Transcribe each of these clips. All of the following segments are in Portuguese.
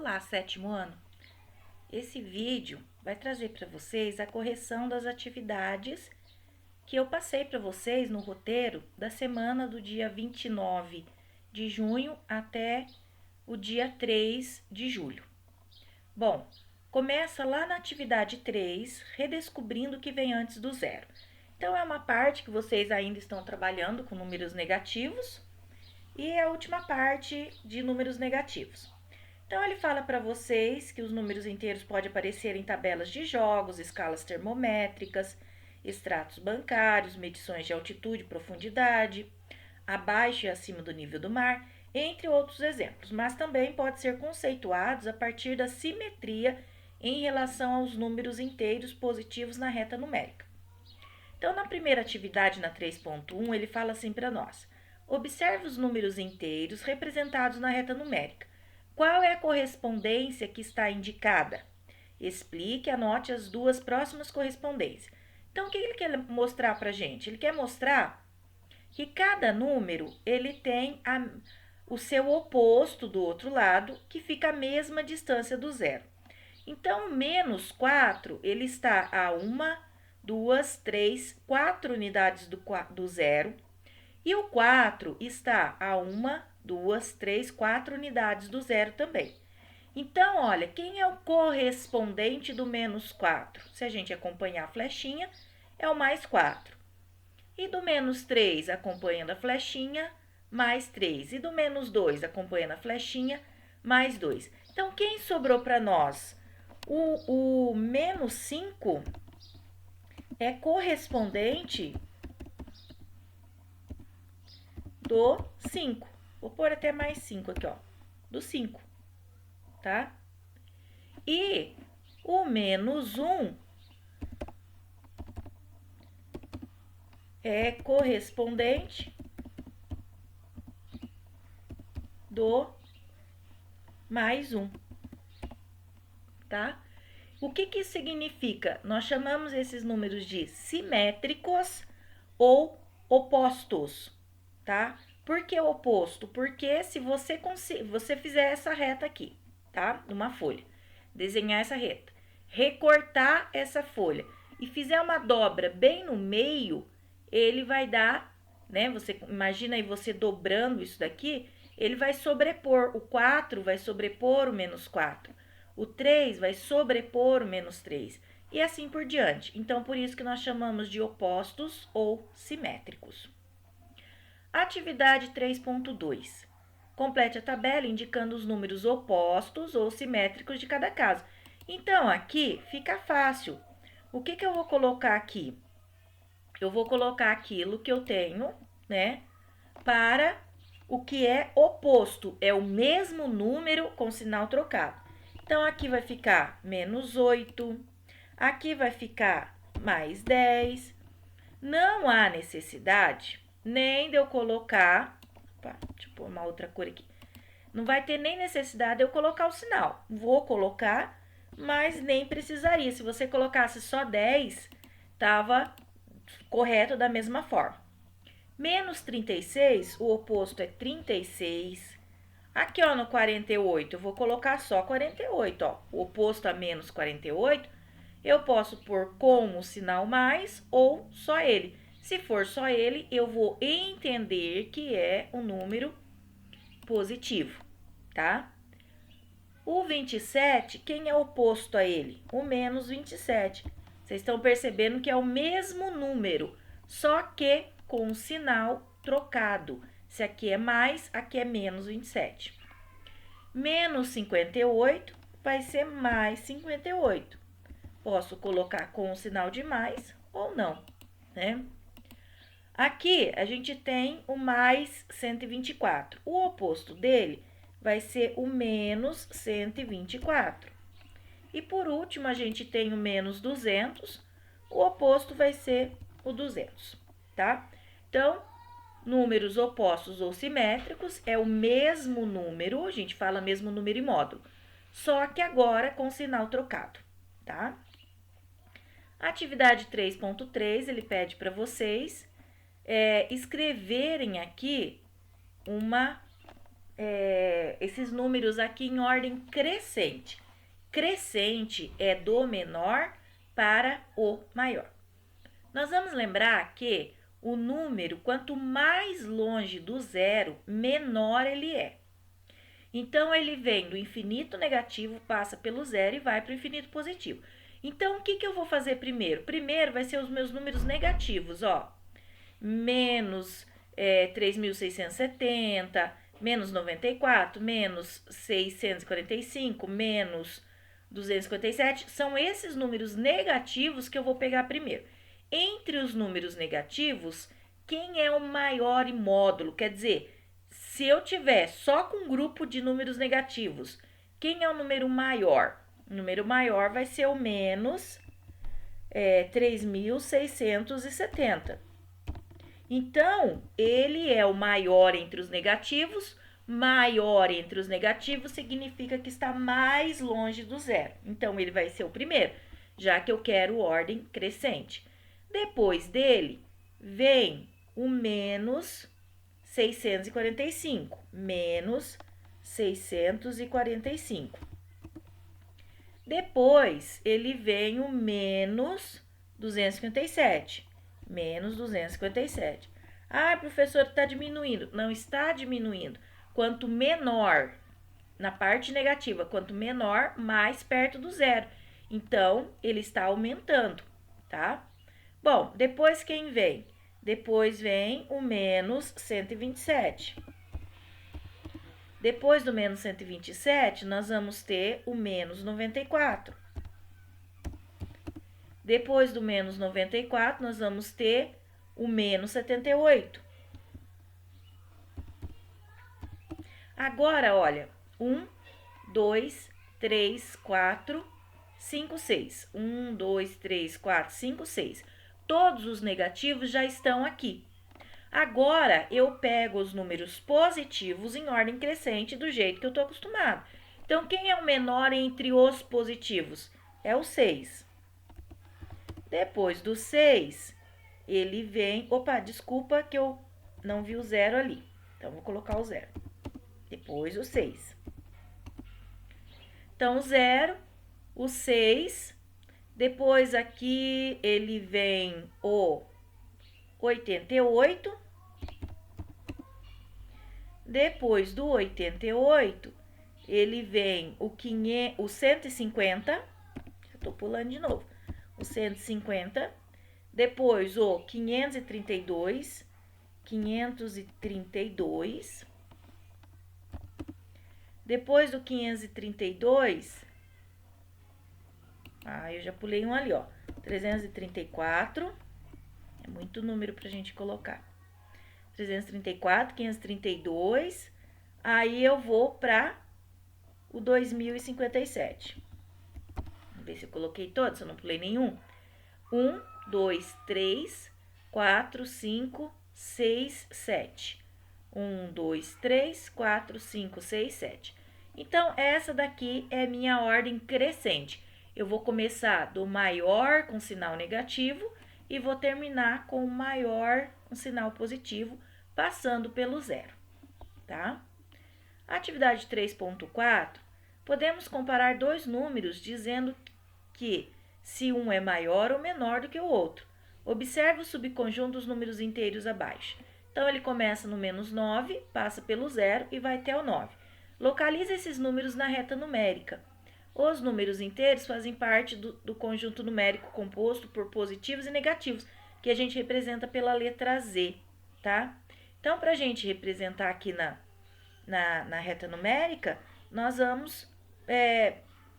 Olá, sétimo ano! Esse vídeo vai trazer para vocês a correção das atividades que eu passei para vocês no roteiro da semana do dia 29 de junho até o dia 3 de julho. Bom, começa lá na atividade 3, redescobrindo o que vem antes do zero. Então, é uma parte que vocês ainda estão trabalhando com números negativos e a última parte de números negativos. Então, ele fala para vocês que os números inteiros podem aparecer em tabelas de jogos, escalas termométricas, extratos bancários, medições de altitude e profundidade, abaixo e acima do nível do mar, entre outros exemplos, mas também pode ser conceituados a partir da simetria em relação aos números inteiros positivos na reta numérica. Então, na primeira atividade, na 3.1, ele fala assim para nós: observe os números inteiros representados na reta numérica. Qual é a correspondência que está indicada? Explique, anote as duas próximas correspondências. Então, o que ele quer mostrar para a gente? Ele quer mostrar que cada número ele tem o seu oposto do outro lado, que fica a mesma distância do zero. Então, o menos 4, ele está a 1, 2, 3, 4 unidades do zero. E o 4 está a 1, 2, 3, 4 unidades do zero também. Então, olha, quem é o correspondente do menos 4? Se a gente acompanhar a flechinha, é o mais 4. E do menos 3, acompanhando a flechinha, mais 3. E do menos 2, acompanhando a flechinha, mais 2. Então, quem sobrou para nós? O menos 5 é correspondente do 5. Vou pôr até mais 5 aqui, ó. Do 5, tá? E o menos 1 é correspondente do mais 1, tá? O que isso significa? Nós chamamos esses números de simétricos ou opostos, tá? Por que oposto? Porque se você fizer essa reta aqui, tá? Numa folha, desenhar essa reta, recortar essa folha e fizer uma dobra bem no meio, ele vai dar, né? Você imagina aí você dobrando isso daqui, ele vai sobrepor, o 4 vai sobrepor o menos 4. O 3 vai sobrepor o menos 3 e assim por diante. Então, por isso que nós chamamos de opostos ou simétricos. Atividade 3.2. Complete a tabela indicando os números opostos ou simétricos de cada caso. Então, aqui fica fácil. O que eu vou colocar aqui? Eu vou colocar aquilo que eu tenho, né, para o que é oposto. É o mesmo número com sinal trocado. Então, aqui vai ficar menos 8, aqui vai ficar mais 10. Não há necessidade nem de eu colocar, opa, deixa eu pôr uma outra cor aqui. Não vai ter nem necessidade de eu colocar o sinal. Vou colocar, mas nem precisaria. Se você colocasse só 10, estava correto da mesma forma. Menos 36, o oposto é 36. Aqui, ó, no 48, eu vou colocar só 48, ó. O oposto a menos 48, eu posso pôr com o sinal mais ou só ele. Se for só ele, eu vou entender que é um número positivo, tá? O 27, quem é oposto a ele? O menos 27. Vocês estão percebendo que é o mesmo número, só que com o sinal trocado. Se aqui é mais, aqui é menos 27. Menos 58 vai ser mais 58. Posso colocar com o sinal de mais ou não, né? Aqui a gente tem o mais 124. O oposto dele vai ser o menos 124. E por último, a gente tem o menos 200. O oposto vai ser o 200, tá? Então, números opostos ou simétricos é o mesmo número, a gente fala mesmo número e módulo, só que agora com sinal trocado, tá? Atividade 3.3, ele pede para vocês escreverem aqui uma esses números aqui em ordem crescente. Crescente é do menor para o maior. Nós vamos lembrar que o número, quanto mais longe do zero, menor ele é. Então, ele vem do infinito negativo, passa pelo zero e vai para o infinito positivo. Então, o que eu vou fazer primeiro? Primeiro vai ser os meus números negativos, ó. Menos 3.670, menos 94, menos 645, menos 257. São esses números negativos que eu vou pegar primeiro. Entre os números negativos, quem é o maior em módulo? Quer dizer, se eu tiver só com um grupo de números negativos, quem é o número maior? O número maior vai ser o menos 3.670. Então, ele é o maior entre os negativos. Maior entre os negativos significa que está mais longe do zero. Então, ele vai ser o primeiro, já que eu quero ordem crescente. Depois dele, vem o menos 645. Menos 645. Depois, ele vem o menos 257. Menos 257. Ah, professor, está diminuindo. Não está diminuindo. Quanto menor, na parte negativa, quanto menor, mais perto do zero. Então, ele está aumentando, tá? Bom, depois quem vem? Depois vem o menos 127. Depois do menos 127, nós vamos ter o menos 94. Depois do menos 94, nós vamos ter o menos 78. Agora, olha, 1, 2, 3, 4, 5, 6. 1, 2, 3, 4, 5, 6. Todos os negativos já estão aqui. Agora, eu pego os números positivos em ordem crescente do jeito que eu estou acostumado. Então, quem é o menor entre os positivos? É o 6. Depois do 6, ele vem... Opa, desculpa que eu não vi o zero ali. Então, vou colocar o zero. Depois o 6. Então, o 0, o 6. Depois aqui ele vem o 88. Depois do 88, ele vem o 150. Eu tô pulando de novo. O 150. Depois o 532. 532. Depois do 532, eu já pulei um ali, ó. 334. É muito número pra gente colocar. 334, 532. Aí eu vou para o 2057. Vamos ver se eu coloquei todos, se eu não pulei nenhum. 1, 2, 3, 4, 5, 6, 7. 1, 2, 3, 4, 5, 6, 7. Então, essa daqui é minha ordem crescente. Eu vou começar do maior com sinal negativo e vou terminar com o maior com sinal positivo, passando pelo zero, tá? Atividade 3.4, podemos comparar dois números dizendo que se um é maior ou menor do que o outro. Observe o subconjunto dos números inteiros abaixo. Então, ele começa no menos 9, passa pelo zero e vai até o 9. Localize esses números na reta numérica. Os números inteiros fazem parte do conjunto numérico composto por positivos e negativos, que a gente representa pela letra Z, tá? Então, para a gente representar aqui na reta numérica, nós vamos...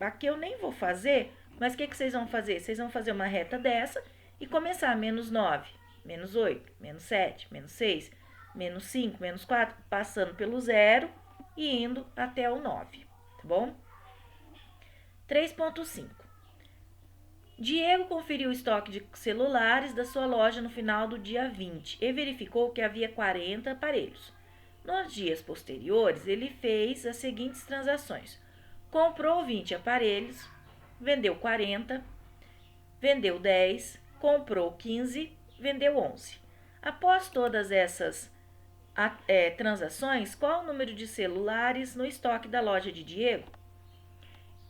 aqui eu nem vou fazer, mas o que vocês vão fazer? Vocês vão fazer uma reta dessa e começar menos 9, menos 8, menos 7, menos 6, menos 5, menos 4, passando pelo zero e indo até o 9, tá bom? 3.5. Diego conferiu o estoque de celulares da sua loja no final do dia 20 e verificou que havia 40 aparelhos. Nos dias posteriores, ele fez as seguintes transações. Comprou 20 aparelhos, vendeu 40, vendeu 10, comprou 15, vendeu 11. Após todas essas transações, qual o número de celulares no estoque da loja de Diego?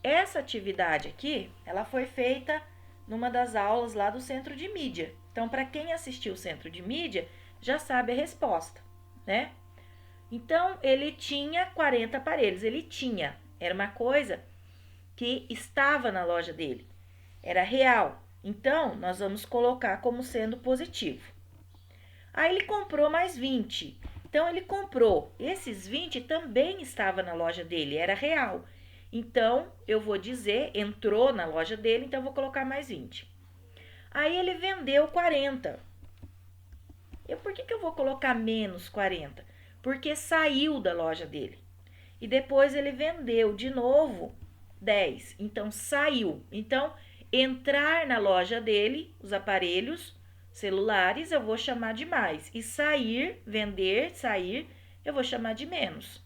Essa atividade aqui, ela foi feita numa das aulas lá do Centro de Mídia. Então, para quem assistiu o Centro de Mídia, já sabe a resposta, né? Então, ele tinha 40 aparelhos. Era uma coisa que estava na loja dele. Era real. Então, nós vamos colocar como sendo positivo. Aí, ele comprou mais 20. Então, ele comprou. Esses 20 também estavam na loja dele. Era real. Então, eu vou dizer, entrou na loja dele, então eu vou colocar mais 20. Aí, ele vendeu 40. Por que eu vou colocar menos 40? Porque saiu da loja dele. E depois ele vendeu de novo 10. Então, saiu. Então, entrar na loja dele, os aparelhos celulares, eu vou chamar de mais. E sair, vender, sair, eu vou chamar de menos.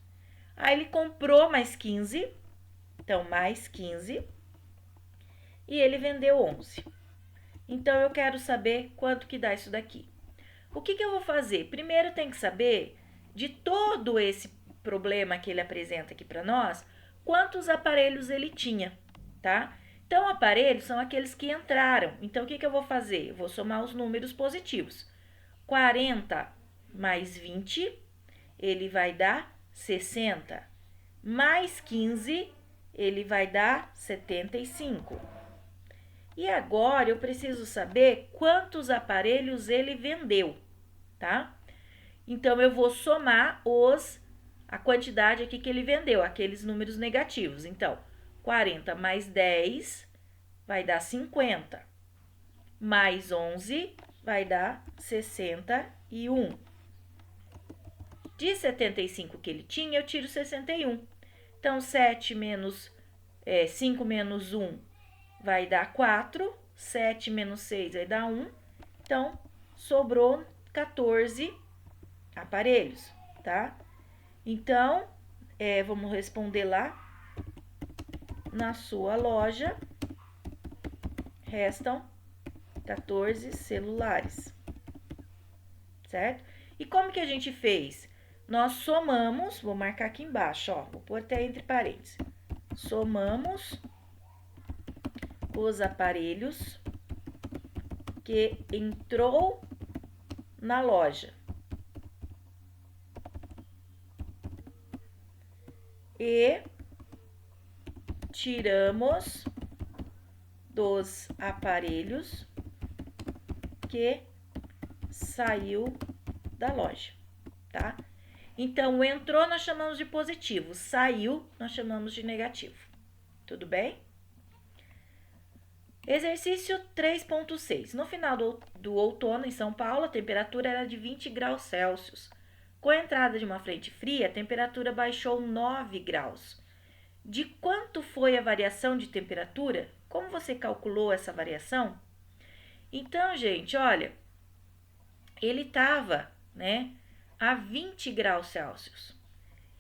Aí, ele comprou mais 15. Então, mais 15. E ele vendeu 11. Então, eu quero saber quanto que dá isso daqui. O que eu vou fazer? Primeiro tem que saber de todo esse problema que ele apresenta aqui para nós, quantos aparelhos ele tinha, tá? Então, aparelhos são aqueles que entraram. Então, o que eu vou fazer? Eu vou somar os números positivos. 40 mais 20, ele vai dar 60. Mais 15, ele vai dar 75. E agora eu preciso saber quantos aparelhos ele vendeu, tá? Então, eu vou somar a quantidade aqui que ele vendeu, aqueles números negativos. Então, 40 mais 10 vai dar 50. Mais 11 vai dar 61. De 75 que ele tinha, eu tiro 61. Então, 5 menos 1 vai dar 4. 7 menos 6 vai dar 1. Então, sobrou 14 aparelhos, tá? Então, vamos responder lá. Na sua loja, restam 14 celulares, certo? E como que a gente fez? Nós somamos, vou marcar aqui embaixo, ó, vou pôr até entre parênteses. Somamos os aparelhos que entrou na loja. E tiramos dos aparelhos que saiu da loja, tá? Então, entrou, nós chamamos de positivo. Saiu, nós chamamos de negativo. Tudo bem? Exercício 3.6. No final do outono, em São Paulo, a temperatura era de 20 graus Celsius. Com a entrada de uma frente fria, a temperatura baixou 9 graus. De quanto foi a variação de temperatura? Como você calculou essa variação? Então, gente, olha, ele estava, né, a 20 graus Celsius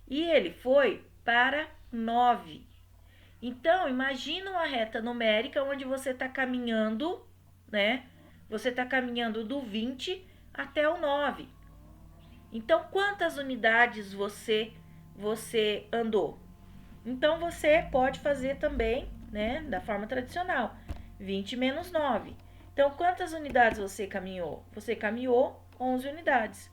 e ele foi para 9. Então, imagina uma reta numérica onde você está caminhando, né? Você está caminhando do 20 até o 9. Então, quantas unidades você andou? Então, você pode fazer também, né, da forma tradicional, 20 menos 9. Então, quantas unidades você caminhou? Você caminhou 11 unidades.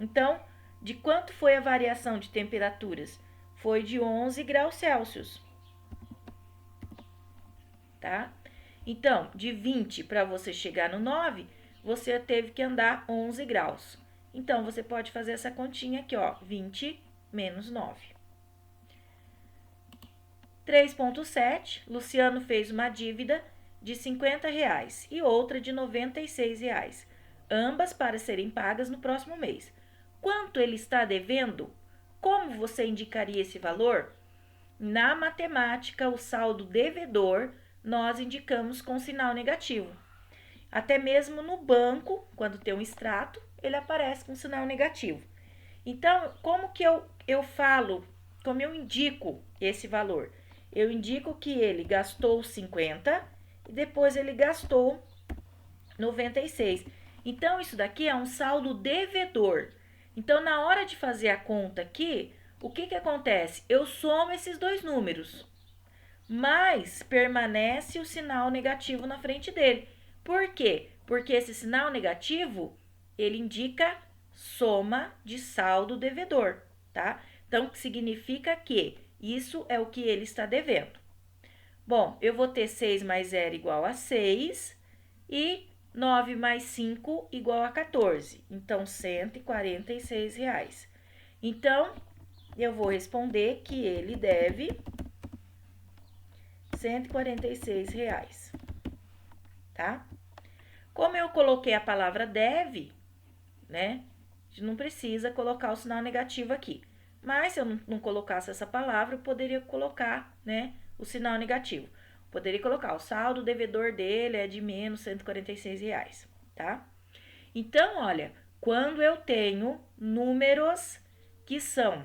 Então, de quanto foi a variação de temperaturas? Foi de 11 graus Celsius. Tá? Então, de 20 para você chegar no 9, você teve que andar 11 graus. Então, você pode fazer essa continha aqui, ó, 20 menos 9. 3.7, Luciano fez uma dívida de R$50 e outra de R$96, ambas para serem pagas no próximo mês. Quanto ele está devendo? Como você indicaria esse valor? Na matemática, o saldo devedor nós indicamos com sinal negativo. Até mesmo no banco, quando tem um extrato, ele aparece com sinal negativo. Então, como que eu falo, como eu indico esse valor? Eu indico que ele gastou 50 e depois ele gastou 96. Então, isso daqui é um saldo devedor. Então, na hora de fazer a conta aqui, o que que acontece? Eu somo esses dois números, mas permanece o sinal negativo na frente dele. Por quê? Porque esse sinal negativo, ele indica soma de saldo devedor, tá? Então, significa que isso é o que ele está devendo. Bom, eu vou ter 6 mais 0 igual a 6 e 9 mais 5 igual a 14. Então, R$ 146. Então, eu vou responder que ele deve R$ 146, tá? Como eu coloquei a palavra deve, né? A gente não precisa colocar o sinal negativo aqui. Mas se eu não colocasse essa palavra, eu poderia colocar, né, o sinal negativo. Poderia colocar o saldo devedor dele é de menos R$ 146, tá? Então, olha, quando eu tenho números que são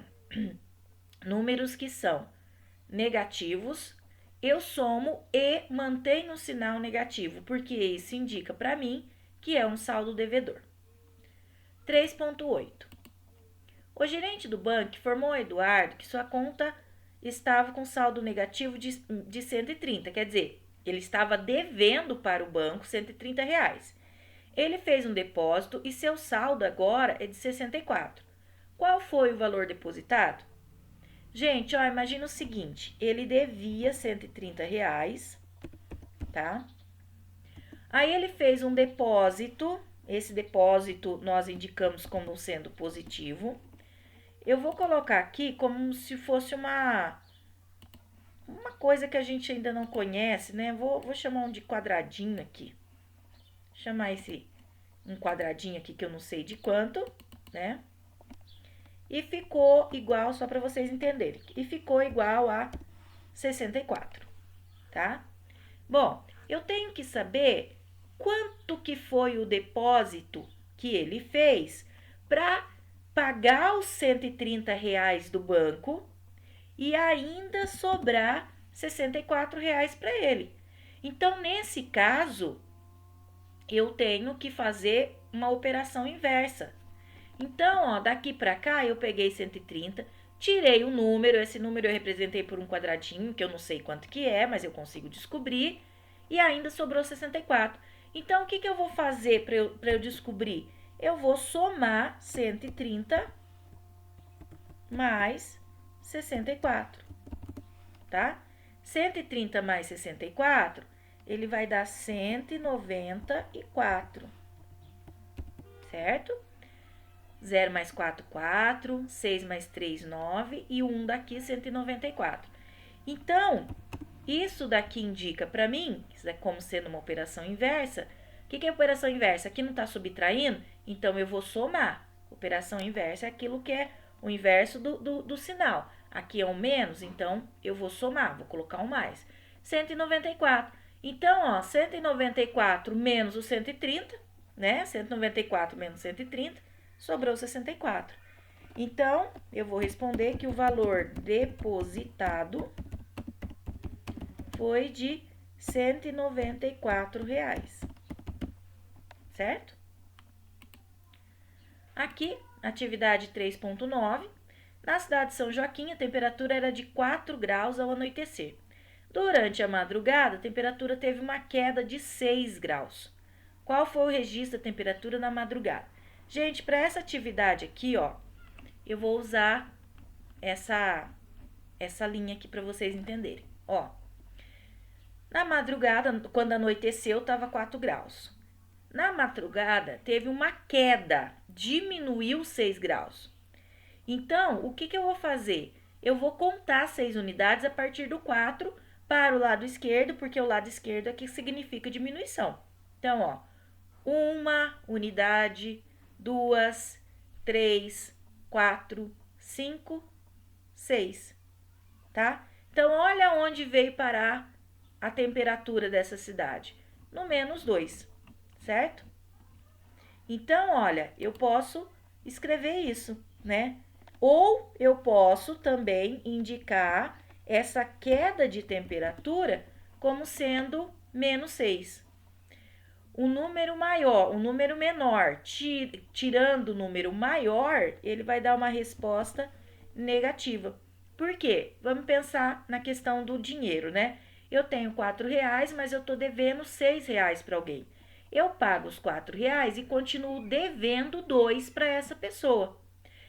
negativos, eu somo e mantenho o sinal negativo, porque isso indica para mim que é um saldo devedor. 3.8. O gerente do banco informou a Eduardo que sua conta estava com saldo negativo de 130, quer dizer, ele estava devendo para o banco R$ 130. Ele fez um depósito e seu saldo agora é de 64. Qual foi o valor depositado? Gente, ó, imagina o seguinte, ele devia R$ 130, tá? Aí ele fez um depósito, esse depósito nós indicamos como sendo positivo. Eu vou colocar aqui como se fosse uma coisa que a gente ainda não conhece, né? Vou chamar um de quadradinho aqui. Chamar esse um quadradinho aqui que eu não sei de quanto, né? E ficou igual, só para vocês entenderem, e ficou igual a 64, tá? Bom, eu tenho que saber quanto que foi o depósito que ele fez para pagar os R$ 130 do banco e ainda sobrar R$ 64 para ele. Então, nesse caso, eu tenho que fazer uma operação inversa. Então, ó, daqui para cá eu peguei 130, tirei o número, esse número eu representei por um quadradinho, que eu não sei quanto que é, mas eu consigo descobrir, e ainda sobrou 64. Então, o que que eu vou fazer para eu descobrir? Eu vou somar 130 mais 64, tá? 130 mais 64, ele vai dar 194, certo? 0 mais 4, 4, 6 mais 3, 9 e 1 daqui, 194. Então, isso daqui indica para mim, isso é como sendo uma operação inversa. O que é operação inversa? Aqui não está subtraindo, então eu vou somar. Operação inversa é aquilo que é o inverso do sinal. Aqui é um menos, então eu vou somar, vou colocar um mais. 194. Então, ó, 194 menos o 130, né? 194 menos 130, sobrou 64. Então, eu vou responder que o valor depositado foi de R$ 194, certo? Aqui, atividade 3.9. Na cidade de São Joaquim, a temperatura era de 4 graus ao anoitecer. Durante a madrugada, a temperatura teve uma queda de 6 graus. Qual foi o registro da temperatura na madrugada? Gente, para essa atividade aqui, ó, eu vou usar essa linha aqui para vocês entenderem. Ó, na madrugada, quando anoiteceu, estava 4 graus. Na madrugada, teve uma queda, diminuiu 6 graus. Então, o que eu vou fazer? Eu vou contar 6 unidades a partir do 4 para o lado esquerdo, porque o lado esquerdo aqui significa diminuição. Então, ó, 1 unidade, 2, 3, 4, 5, 6, tá? Então, olha onde veio parar a temperatura dessa cidade, no -2, certo? Então, olha, eu posso escrever isso, né? Ou eu posso também indicar essa queda de temperatura como sendo -6. o número maior, o número menor, tirando o número maior, ele vai dar uma resposta negativa. Por quê? Vamos pensar na questão do dinheiro, né? Eu tenho R$4, mas eu estou devendo R$6 para alguém. Eu pago os R$4 e continuo devendo 2 para essa pessoa.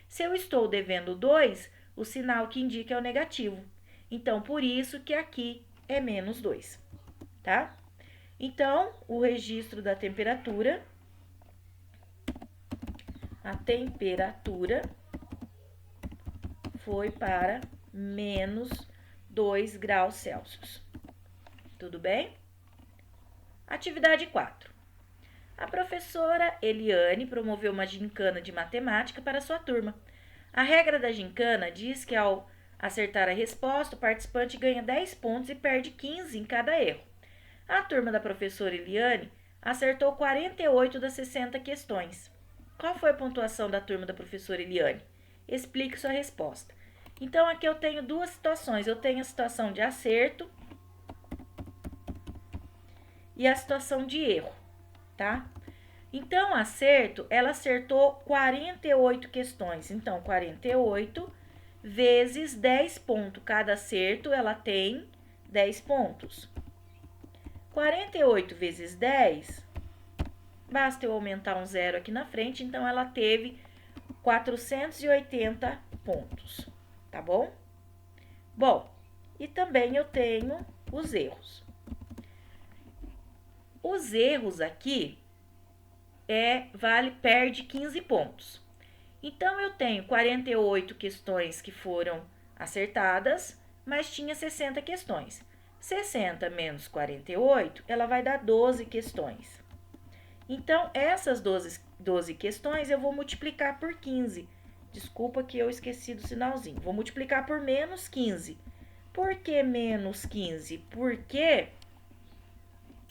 Se eu estou devendo 2, o sinal que indica é o negativo. Então, por isso que aqui é menos 2, tá? Então, o registro da temperatura, a temperatura foi para menos 2 graus Celsius. Tudo bem? Atividade 4. A professora Eliane promoveu uma gincana de matemática para sua turma. A regra da gincana diz que ao acertar a resposta, o participante ganha 10 pontos e perde 15 em cada erro. A turma da professora Eliane acertou 48 das 60 questões. Qual foi a pontuação da turma da professora Eliane? Explique sua resposta. Então, aqui eu tenho duas situações. Eu tenho a situação de acerto e a situação de erro, tá? Então, acerto, ela acertou 48 questões. Então, 48 vezes 10 pontos. Cada acerto, ela tem 10 pontos. 48 vezes 10, basta eu aumentar um zero aqui na frente, então ela teve 480 pontos, tá bom? Bom, e também eu tenho os erros. Os erros aqui perde 15 pontos. Então, eu tenho 48 questões que foram acertadas, mas tinha 60 questões. 60 menos 48, ela vai dar 12 questões. Então, essas 12 questões eu vou multiplicar por 15. Desculpa que eu esqueci do sinalzinho. Vou multiplicar por menos 15. Por que menos 15? Porque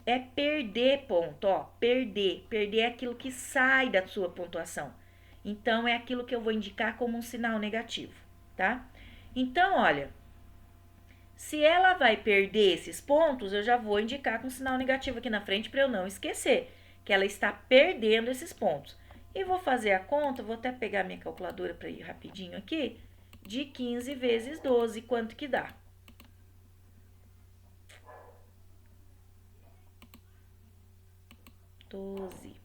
é perder ponto, ó. Perder. Perder é aquilo que sai da sua pontuação. Então, é aquilo que eu vou indicar como um sinal negativo, tá? Então, olha, se ela vai perder esses pontos, eu já vou indicar com um sinal negativo aqui na frente para eu não esquecer que ela está perdendo esses pontos. E vou fazer a conta, vou até pegar minha calculadora para ir rapidinho aqui, de 15 vezes 12, quanto que dá? Doze.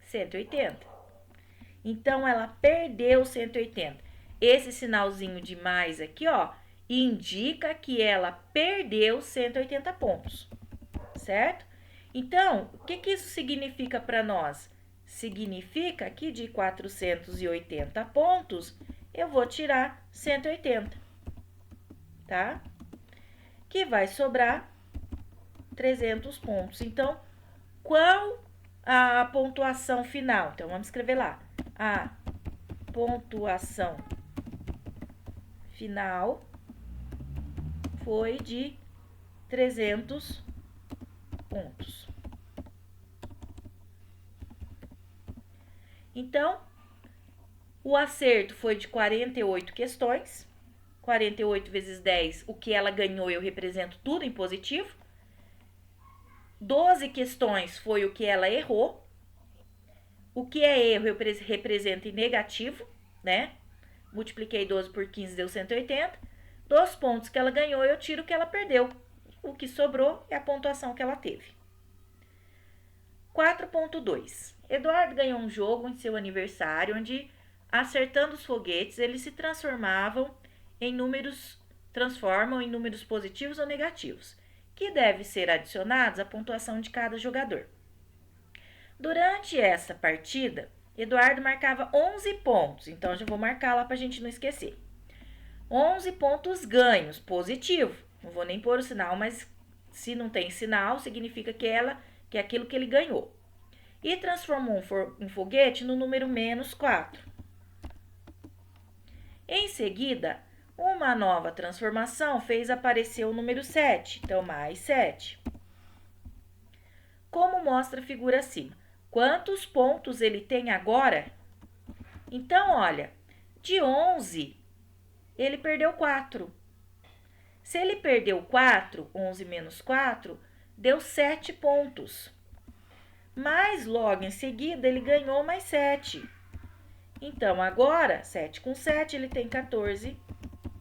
180. Então, ela perdeu 180. Esse sinalzinho de mais aqui, ó, indica que ela perdeu 180 pontos, certo? Então, o que isso significa para nós? Significa que de 480 pontos, eu vou tirar 180, tá? Que vai sobrar 300 pontos. Então, qual a pontuação final? Então, vamos escrever lá. A pontuação final foi de 300 pontos. Então, o acerto foi de 48 questões. 48 vezes 10, o que ela ganhou, eu represento tudo em positivo. 12 questões foi o que ela errou. O que é erro, eu represento em negativo, né? Multipliquei 12 por 15, deu 180. Dos pontos que ela ganhou, eu tiro o que ela perdeu. O que sobrou é a pontuação que ela teve. 4.2. Eduardo ganhou um jogo em seu aniversário, onde, acertando os foguetes, eles se transformam em números positivos ou negativos, que devem ser adicionados à pontuação de cada jogador. Durante essa partida, Eduardo marcava 11 pontos, então já vou marcar lá para a gente não esquecer. 11 pontos ganhos, positivo. Não vou nem pôr o sinal, mas se não tem sinal, significa que é aquilo que ele ganhou. E transformou um foguete no número menos 4. Em seguida, uma nova transformação fez aparecer o número 7, então mais 7. Como mostra a figura acima. Quantos pontos ele tem agora? Então, olha, de 11, ele perdeu 4. Se ele perdeu 4, 11 menos 4, deu 7 pontos. Mas logo em seguida ele ganhou mais 7. Então agora, 7 com 7, ele tem 14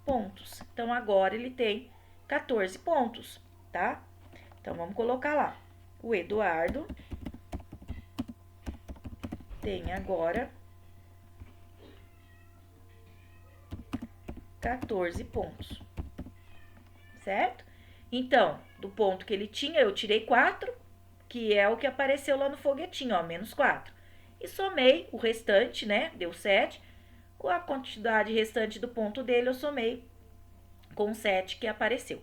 pontos. Então agora ele tem 14 pontos, tá? Então vamos colocar lá. O Eduardo tem agora 14 pontos, certo? Então, do ponto que ele tinha, eu tirei 4, que é o que apareceu lá no foguetinho, ó, menos 4. E somei o restante, né? Deu 7. A quantidade restante do ponto dele eu somei com 7 que apareceu.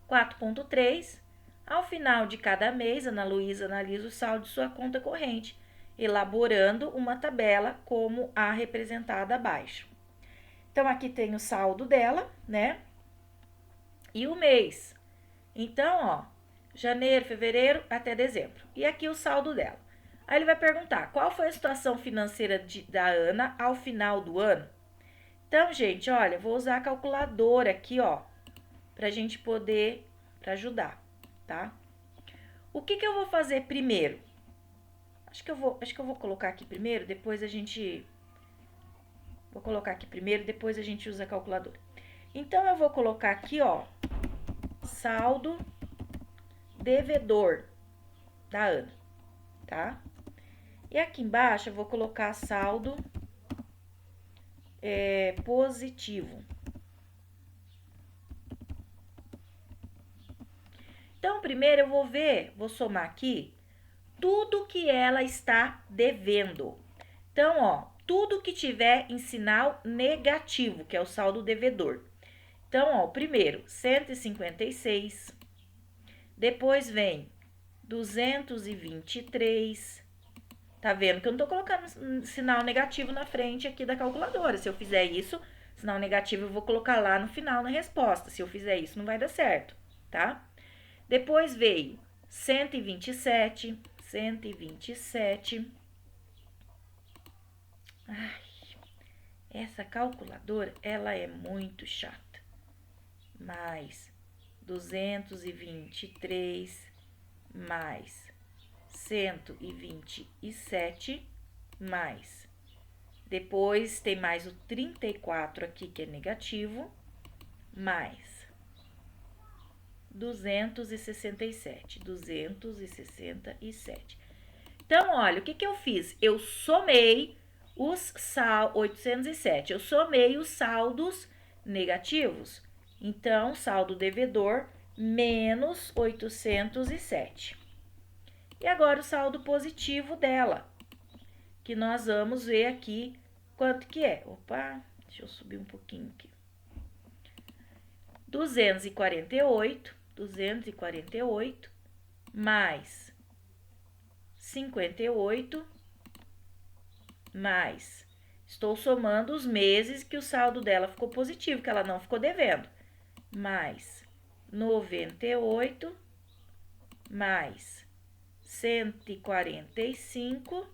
4.3. Ao final de cada mês, Ana Luísa analisa o saldo de sua conta corrente, elaborando uma tabela como a representada abaixo. Então, aqui tem o saldo dela, né? E o mês. Então, ó, janeiro, fevereiro até dezembro. E aqui o saldo dela. Aí ele vai perguntar, qual foi a situação financeira da Ana ao final do ano? Então, gente, olha, vou usar a calculadora aqui, ó, pra gente poder, pra ajudar, tá? O que eu vou fazer primeiro? Acho que eu vou colocar aqui primeiro, depois a gente... Vou colocar aqui primeiro, depois a gente usa a calculadora. Então, eu vou colocar aqui, ó, saldo devedor da Ana, tá? E aqui embaixo eu vou colocar saldo positivo. Então, primeiro eu vou somar aqui tudo que ela está devendo. Então, ó, tudo que tiver em sinal negativo, que é o saldo devedor. Então, ó, primeiro, 156. Depois vem 223. Tá vendo que eu não tô colocando sinal negativo na frente aqui da calculadora. Se eu fizer isso, sinal negativo eu vou colocar lá no final na resposta. Se eu fizer isso, não vai dar certo, tá? Depois veio 127. Ai, essa calculadora, ela é muito chata. Mais 223 mais 127 mais. Depois tem mais o 34 aqui, que é negativo, mais 267. Então, olha, o que eu fiz? Eu somei os 807. Eu somei os saldos negativos. Então, saldo devedor menos 807. E agora o saldo positivo dela, que nós vamos ver aqui quanto que é. Opa, deixa eu subir um pouquinho aqui. 248 mais 58 mais. Estou somando os meses que o saldo dela ficou positivo, que ela não ficou devendo. Mais 98 mais 145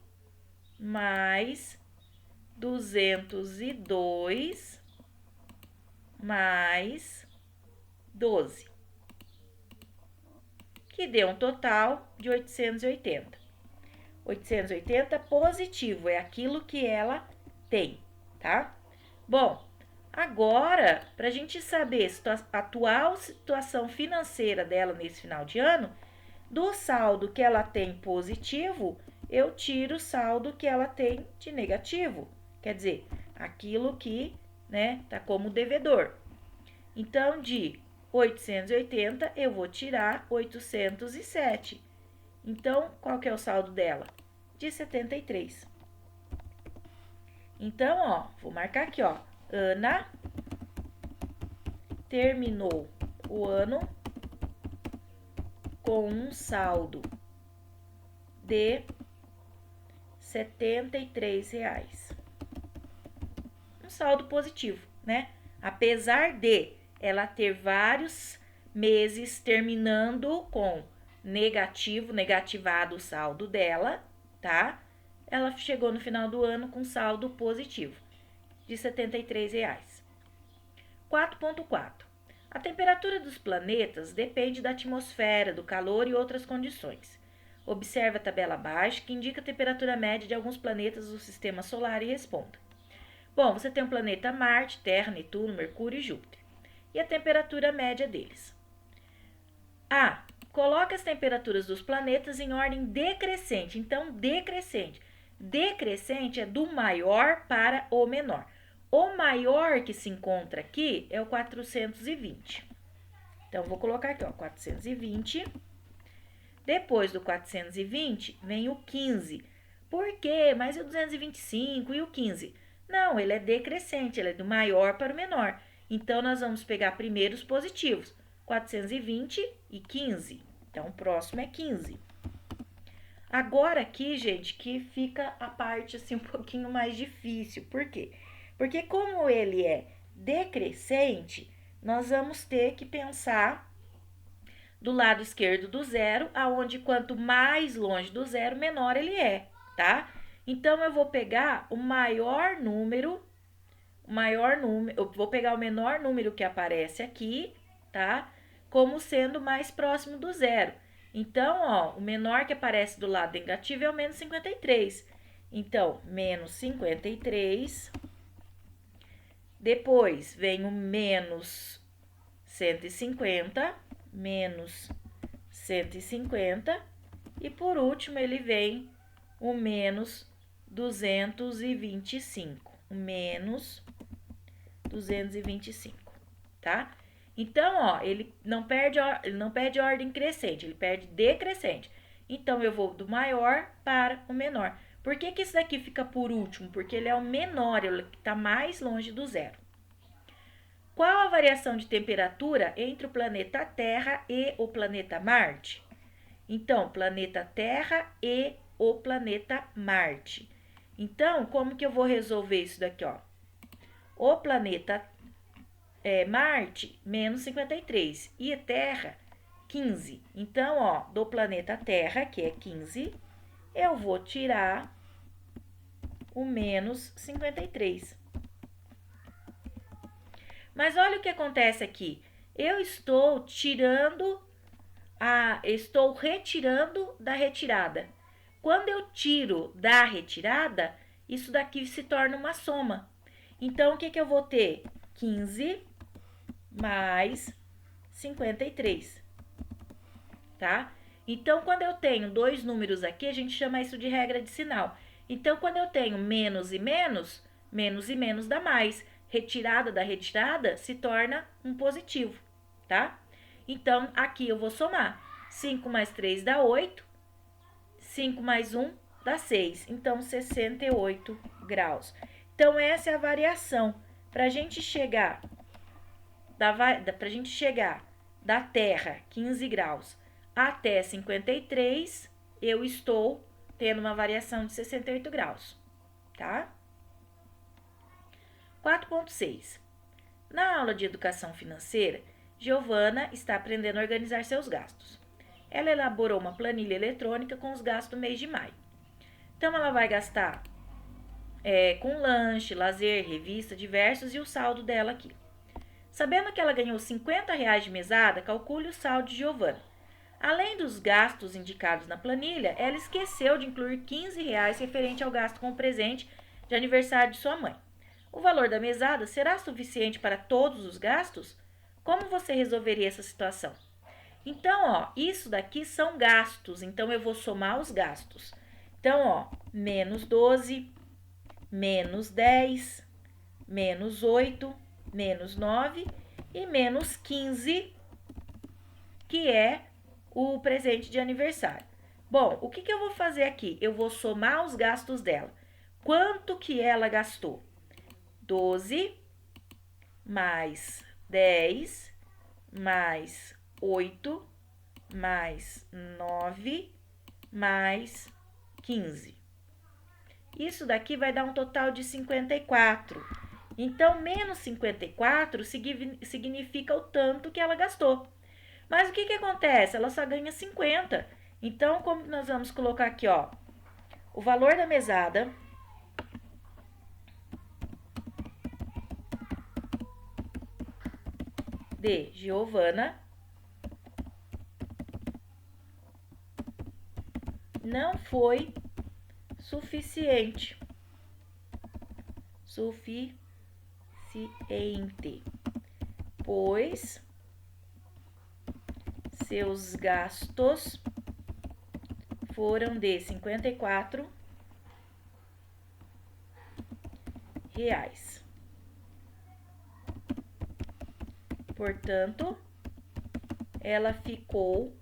mais 202 mais 12, que deu um total de 880. 880 positivo, é aquilo que ela tem, tá? Bom, agora, para a gente saber a atual situação financeira dela nesse final de ano, do saldo que ela tem positivo, eu tiro o saldo que ela tem de negativo. Quer dizer, aquilo que, né, tá como devedor. Então, de 880, eu vou tirar 807. Então, qual que é o saldo dela? De 73. Então, ó, vou marcar aqui, ó. Ana terminou o ano com um saldo de R$73. Um saldo positivo, né? Apesar de ela ter vários meses terminando com negativo, negativado o saldo dela, tá? Ela chegou no final do ano com saldo positivo de R$73. 4.4. A temperatura dos planetas depende da atmosfera, do calor e outras condições. Observe a tabela abaixo, que indica a temperatura média de alguns planetas do sistema solar e responda. Bom, você tem o planeta Marte, Terra, Netuno, Mercúrio e Júpiter. E a temperatura média deles. A. Coloque as temperaturas dos planetas em ordem decrescente. Então, decrescente. Decrescente é do maior para o menor. O maior que se encontra aqui é o 420. Então, vou colocar aqui, ó, 420. Depois do 420, vem o 15. Por quê? Mas e o 225 e o 15? Não, ele é decrescente, ele é do maior para o menor. Então, nós vamos pegar primeiro os positivos, 420 e 15. Então, o próximo é 15. Agora aqui, gente, que fica a parte assim um pouquinho mais difícil. Por quê? Porque como ele é decrescente, nós vamos ter que pensar do lado esquerdo do zero, aonde quanto mais longe do zero, menor ele é, tá? Então, eu vou pegar o maior número, eu vou pegar o menor número que aparece aqui, tá? Como sendo mais próximo do zero. Então, ó, o menor que aparece do lado negativo é o menos 53. Então, menos 53. Depois, vem o menos 150, menos 150. E, por último, ele vem o menos 225. O menos 225, tá? Então, ó, ele não perde ordem crescente, ele perde decrescente. Então, eu vou do maior para o menor. Por que isso daqui fica por último? Porque ele é o menor, ele está mais longe do zero. Qual a variação de temperatura entre o planeta Terra e o planeta Marte? Então, planeta Terra e o planeta Marte. Então, como que eu vou resolver isso daqui, ó? O planeta Marte, menos 53, e Terra, 15. Então, ó, do planeta Terra, que é 15, eu vou tirar o menos 53. Mas olha o que acontece aqui. Eu estou retirando da retirada. Quando eu tiro da retirada, isso daqui se torna uma soma. Então, o que eu vou ter? 15 mais 53, tá? Então, quando eu tenho dois números aqui, a gente chama isso de regra de sinal. Então, quando eu tenho menos e menos dá mais. Retirada da retirada se torna um positivo, tá? Então, aqui eu vou somar. 5 mais 3 dá 8. 5 mais 1 dá 6. Então, 68 graus. Então, essa é a variação. Para a gente chegar da Terra, 15 graus, até 53, eu estou tendo uma variação de 68 graus, tá? 4.6. Na aula de educação financeira, Giovana está aprendendo a organizar seus gastos. Ela elaborou uma planilha eletrônica com os gastos do mês de maio. Então, ela vai gastar com lanche, lazer, revista, diversos e o saldo dela aqui. Sabendo que ela ganhou R$50 de mesada, calcule o saldo de Giovana. Além dos gastos indicados na planilha, ela esqueceu de incluir R$15 referente ao gasto com o presente de aniversário de sua mãe. O valor da mesada será suficiente para todos os gastos? Como você resolveria essa situação? Então, ó, isso daqui são gastos, então eu vou somar os gastos. Então, ó, menos 12, menos 10, menos 8, menos 9 e menos 15, que é o presente de aniversário. Bom, o que eu vou fazer aqui? Eu vou somar os gastos dela. Quanto que ela gastou? 12 mais 10 mais 8 mais 9 mais 15. Isso daqui vai dar um total de 54. Então, menos 54 significa o tanto que ela gastou. Mas o que acontece? Ela só ganha 50. Então, como nós vamos colocar aqui, ó, o valor da mesada de Giovana não foi suficiente. Pois seus gastos foram de R$ 54. Portanto, ela ficou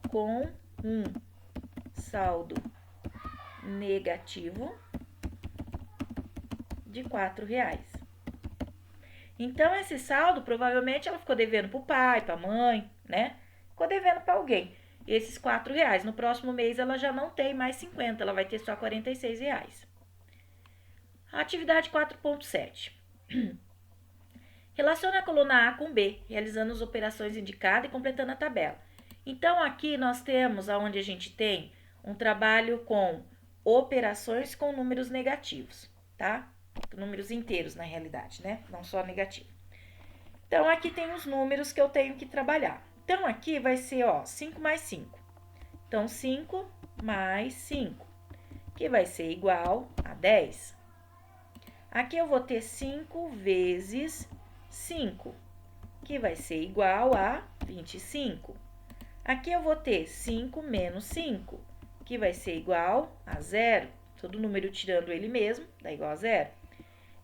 com um saldo negativo de R$ 4. Então, esse saldo, provavelmente, ela ficou devendo para o pai, para a mãe, né? Ficou devendo para alguém. Esses R$ 4. No próximo mês, ela já não tem mais 50, ela vai ter só R$ 46. Atividade 4.7. Relacione a coluna A com B, realizando as operações indicadas e completando a tabela. Então, aqui nós temos onde a gente tem um trabalho com operações com números negativos, tá? Números inteiros, na realidade, né? Não só negativo. Então, aqui tem os números que eu tenho que trabalhar. Então, aqui vai ser, 5 mais 5. Então, 5 mais 5, que vai ser igual a 10. Aqui eu vou ter 5 vezes 5, que vai ser igual a 25. Aqui eu vou ter 5 menos 5, que vai ser igual a 0. Todo número tirando ele mesmo, dá igual a 0.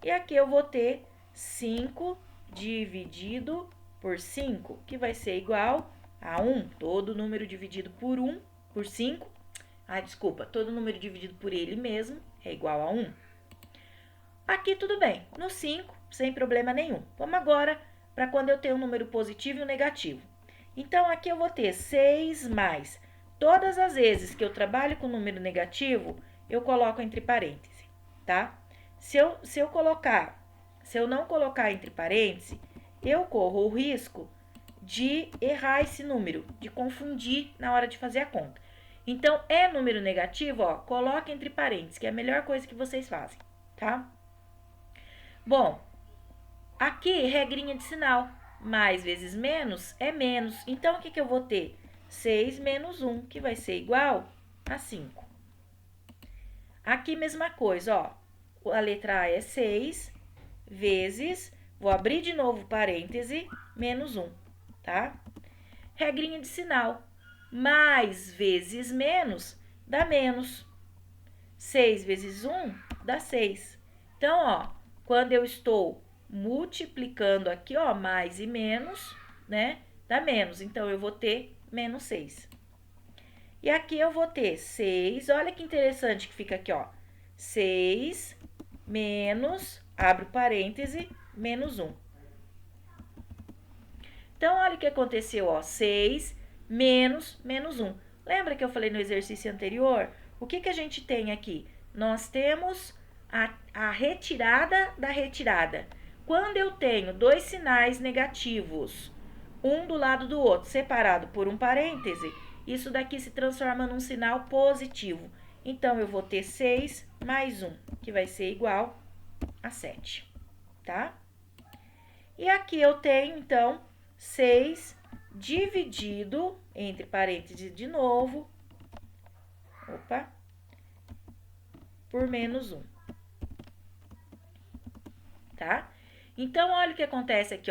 E aqui eu vou ter 5 dividido por 5, que vai ser igual a 1. Todo número dividido por 5, todo número dividido por ele mesmo é igual a 1. Aqui tudo bem, no 5, sem problema nenhum. Vamos agora para quando eu tenho um número positivo e um negativo. Então, aqui eu vou ter 6 mais. Todas as vezes que eu trabalho com número negativo, eu coloco entre parênteses, tá? Se eu não colocar entre parênteses, eu corro o risco de errar esse número, de confundir na hora de fazer a conta. Então, é número negativo, coloca entre parênteses, que é a melhor coisa que vocês fazem, tá? Bom, aqui, regrinha de sinal. Mais vezes menos é menos. Então, o que eu vou ter? 6 menos 1, que vai ser igual a 5. Aqui, mesma coisa, a letra A é 6 vezes, vou abrir de novo parêntese, menos 1, tá? Regrinha de sinal. Mais vezes menos dá menos. 6 vezes 1 dá 6. Então, quando eu estou multiplicando aqui, mais e menos, né? Dá menos. Então, eu vou ter menos 6. E aqui eu vou ter 6. Olha que interessante que fica aqui, 6 menos, abre parêntese, menos 1. Então, olha o que aconteceu, 6 menos 1. Lembra que eu falei no exercício anterior? O que a gente tem aqui? Nós temos a retirada da retirada. Quando eu tenho dois sinais negativos, um do lado do outro, separado por um parêntese, isso daqui se transforma num sinal positivo. Então, eu vou ter 6 mais 1, que vai ser igual a 7, tá? E aqui eu tenho, então, 6 dividido, entre parênteses de novo, por menos 1. Tá? Então, olha o que acontece aqui,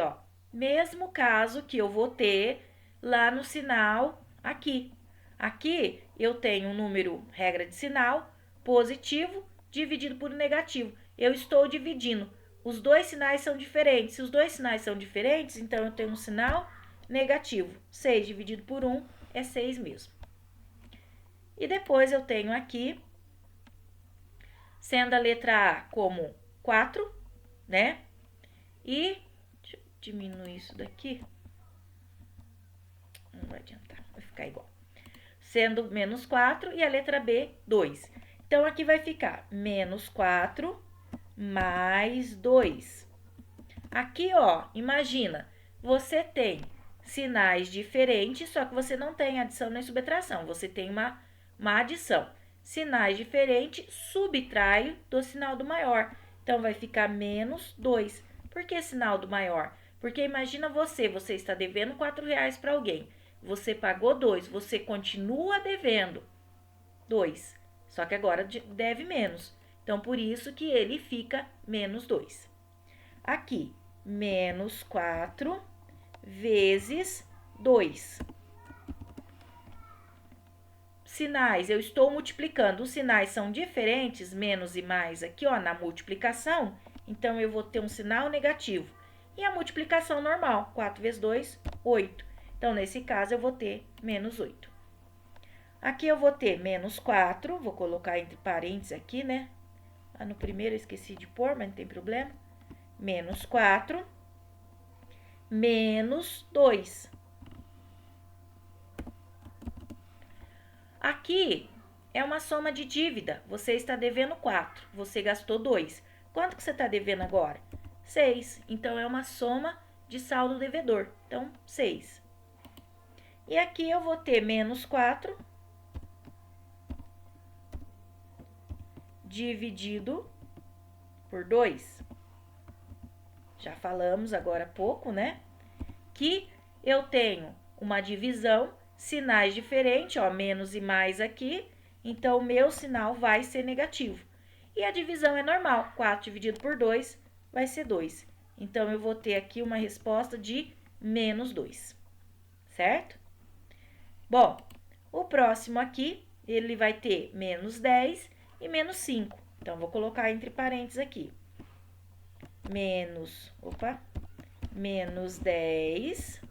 mesmo caso que eu vou ter lá no sinal aqui. Aqui, eu tenho um número, regra de sinal, positivo, dividido por negativo. Eu estou dividindo. Os dois sinais são diferentes. Se os dois sinais são diferentes, então eu tenho um sinal negativo. 6 dividido por 1 é 6 mesmo. E depois eu tenho aqui, sendo a letra A como 4, né? E, deixa eu diminuir isso daqui. Não vai adiantar, vai ficar igual. Sendo menos 4 e a letra B, 2. Então, aqui vai ficar menos 4 mais 2. Aqui, imagina, você tem sinais diferentes, só que você não tem adição nem subtração. Você tem uma adição. Sinais diferentes, subtraio do sinal do maior. Então, vai ficar menos 2. Por que sinal do maior? Porque imagina você está devendo R$ 4 para alguém. Você pagou 2, você continua devendo. 2. Só que agora deve menos. Então, por isso que ele fica menos 2. Aqui, menos 4 vezes 2. Sinais, eu estou multiplicando. Os sinais são diferentes, menos e mais aqui, ó, na multiplicação. Então, eu vou ter um sinal negativo. E a multiplicação normal, 4 vezes 2, 8. Então, nesse caso, eu vou ter menos 8. Aqui eu vou ter menos 4, vou colocar entre parênteses aqui, né? Lá no primeiro eu esqueci de pôr, mas não tem problema. Menos 4, menos 2. Aqui é uma soma de dívida. Você está devendo 4, você gastou 2. Quanto que você está devendo agora? 6. Então, é uma soma de saldo devedor. Então, 6. E aqui eu vou ter menos 4 dividido por 2. Já falamos agora há pouco, né? Que eu tenho uma divisão, sinais diferentes, ó, menos e mais aqui. Então, o meu sinal vai ser negativo. E a divisão é normal, 4 dividido por 2 vai ser 2. Então, eu vou ter aqui uma resposta de menos 2, certo? Bom, o próximo aqui, ele vai ter menos 10 e menos 5. Então, vou colocar entre parênteses aqui. Menos 10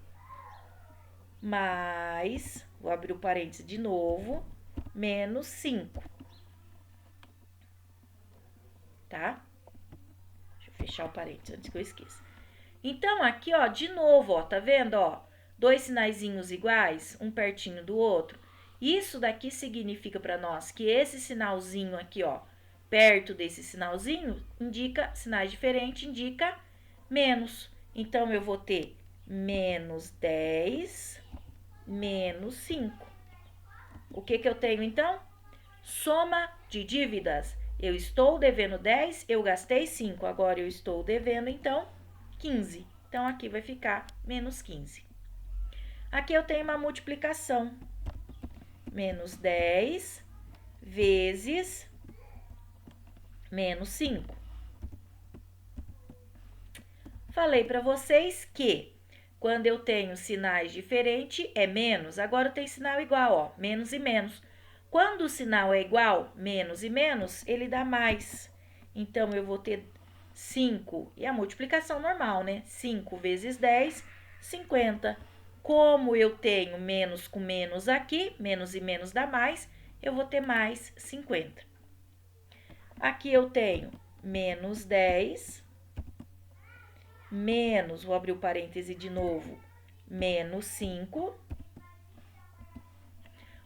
mais, vou abrir o parênteses de novo, menos 5. Tá? Deixa eu fechar o parênteses antes que eu esqueça. Então, aqui, ó, de novo, ó, tá vendo, ó? Dois sinaizinhos iguais, um pertinho do outro. Isso daqui significa para nós que esse sinalzinho aqui, ó, perto desse sinalzinho, indica, sinais diferentes, indica menos. Então, eu vou ter menos 10, menos 5. O que eu tenho, então? Soma de dívidas. Eu estou devendo 10, eu gastei 5. Agora, eu estou devendo, então, 15. Então, aqui vai ficar menos 15. Aqui eu tenho uma multiplicação. Menos 10 vezes menos 5. Falei para vocês que quando eu tenho sinais diferentes é menos. Agora eu tenho sinal igual, ó, menos e menos. Quando o sinal é igual, menos e menos, ele dá mais. Então, eu vou ter 5, e a multiplicação normal, né? 5 vezes 10, 50. Como eu tenho menos com menos aqui, menos e menos dá mais, eu vou ter mais 50. Aqui eu tenho menos 10, menos, vou abrir o parêntese de novo, menos 5.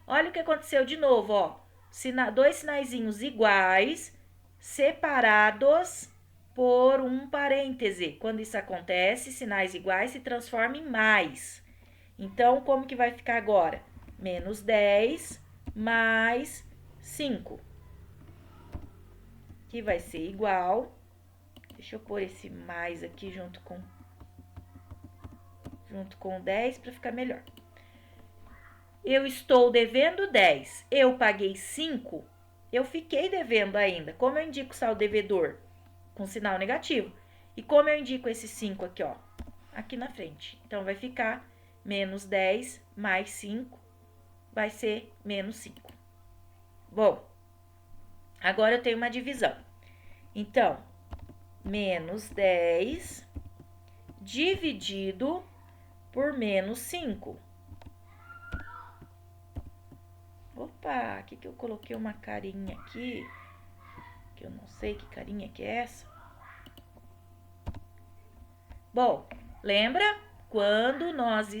Olha o que aconteceu de novo, ó. Dois sinaizinhos iguais, separados por um parêntese. Quando isso acontece, sinais iguais se transformam em mais. Então, como que vai ficar agora? Menos 10 mais 5. Que vai ser igual. Deixa eu pôr esse mais aqui junto com 10 para ficar melhor. Eu estou devendo 10. Eu paguei 5. Eu fiquei devendo ainda. Como eu indico o saldo devedor? Com sinal negativo. E como eu indico esse 5 aqui, ó? Aqui na frente. Então, vai ficar menos 10 mais 5. Vai ser menos 5. Bom, agora eu tenho uma divisão. Então, menos 10 dividido por menos 5. Opa, aqui que eu coloquei uma carinha aqui, que eu não sei que carinha que é essa. Bom, lembra? Quando nós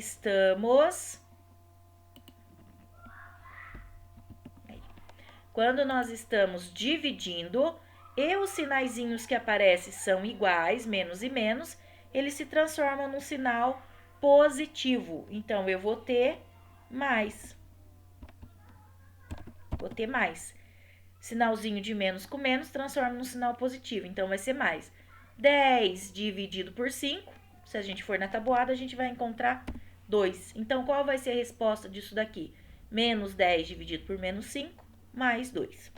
estamos dividindo e os sinaizinhos que aparecem são iguais, menos e menos, eles se transformam num sinal positivo. Então, eu vou ter mais. Vou ter mais. Sinalzinho de menos com menos transforma num sinal positivo. Então, vai ser mais. 10 dividido por 5. Se a gente for na tabuada, a gente vai encontrar 2. Então, qual vai ser a resposta disso daqui? Menos 10 dividido por menos 5, mais 2.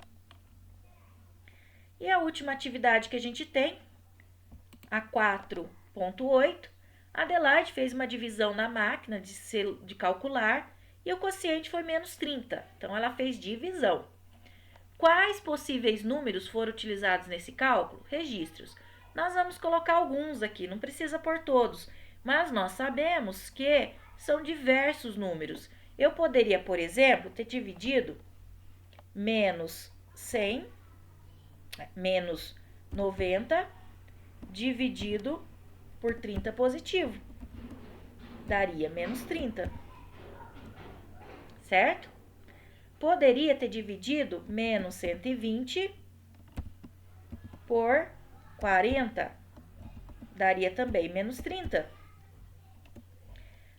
E a última atividade que a gente tem, a 4.8, a Adelaide fez uma divisão na máquina de calcular e o quociente foi menos 30. Então, ela fez divisão. Quais possíveis números foram utilizados nesse cálculo? Registros. Nós vamos colocar alguns aqui, não precisa pôr todos, mas nós sabemos que são diversos números. Eu poderia, por exemplo, ter dividido menos 100, menos 90, dividido por 30 positivo. Daria menos 30, certo? Poderia ter dividido menos 120 por 40, daria também menos 30.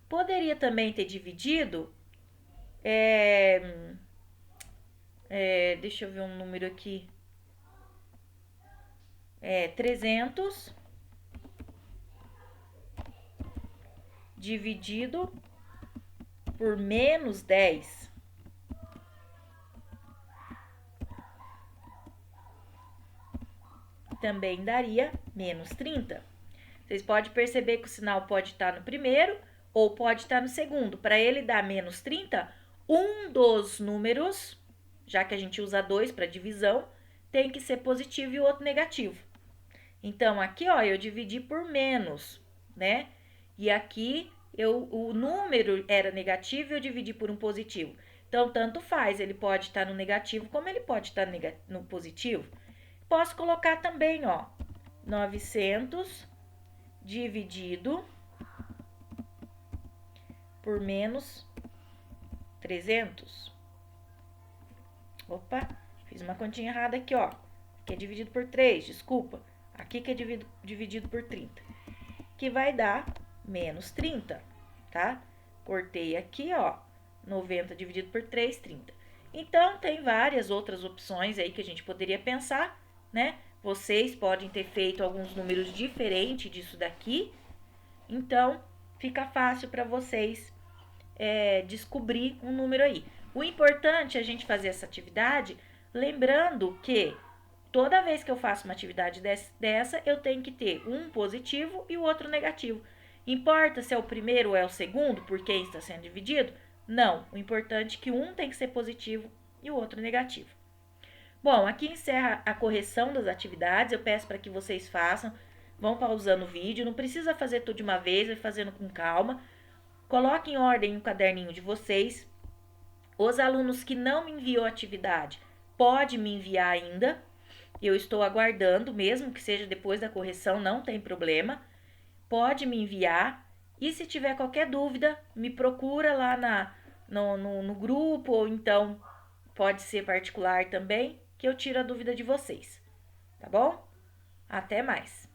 Poderia também ter dividido, deixa eu ver um número aqui, 300 dividido por menos 10. Também daria menos 30. Vocês podem perceber que o sinal pode estar no primeiro ou pode estar no segundo. Para ele dar menos 30, um dos números, já que a gente usa 2 para divisão, tem que ser positivo e o outro negativo. Então, aqui, ó, eu dividi por menos, né? E aqui, o número era negativo e eu dividi por um positivo. Então, tanto faz, ele pode estar no negativo como ele pode estar no positivo. Posso colocar também, ó, 900 dividido por menos 300. Opa, fiz uma continha errada aqui, ó. Aqui é dividido por 3, desculpa. Aqui que é dividido por 30. Que vai dar menos 30, tá? Cortei aqui, ó, 90 dividido por 3, 30. Então, tem várias outras opções aí que a gente poderia pensar, né? Vocês podem ter feito alguns números diferentes disso daqui. Então, fica fácil para vocês descobrir um número aí. O importante é a gente fazer essa atividade, lembrando que toda vez que eu faço uma atividade dessa, eu tenho que ter um positivo e o outro negativo. Importa se é o primeiro ou é o segundo, por quem está sendo dividido? Não. O importante é que um tem que ser positivo e o outro negativo. Bom, aqui encerra a correção das atividades. Eu peço para que vocês façam. Vão pausando o vídeo. Não precisa fazer tudo de uma vez, vai fazendo com calma. Coloque em ordem o caderninho de vocês. Os alunos que não me enviou a atividade, pode me enviar ainda. Eu estou aguardando, mesmo que seja depois da correção, não tem problema. Pode me enviar. E se tiver qualquer dúvida, me procura lá no grupo, ou então pode ser particular também, que eu tiro a dúvida de vocês. Tá bom? Até mais!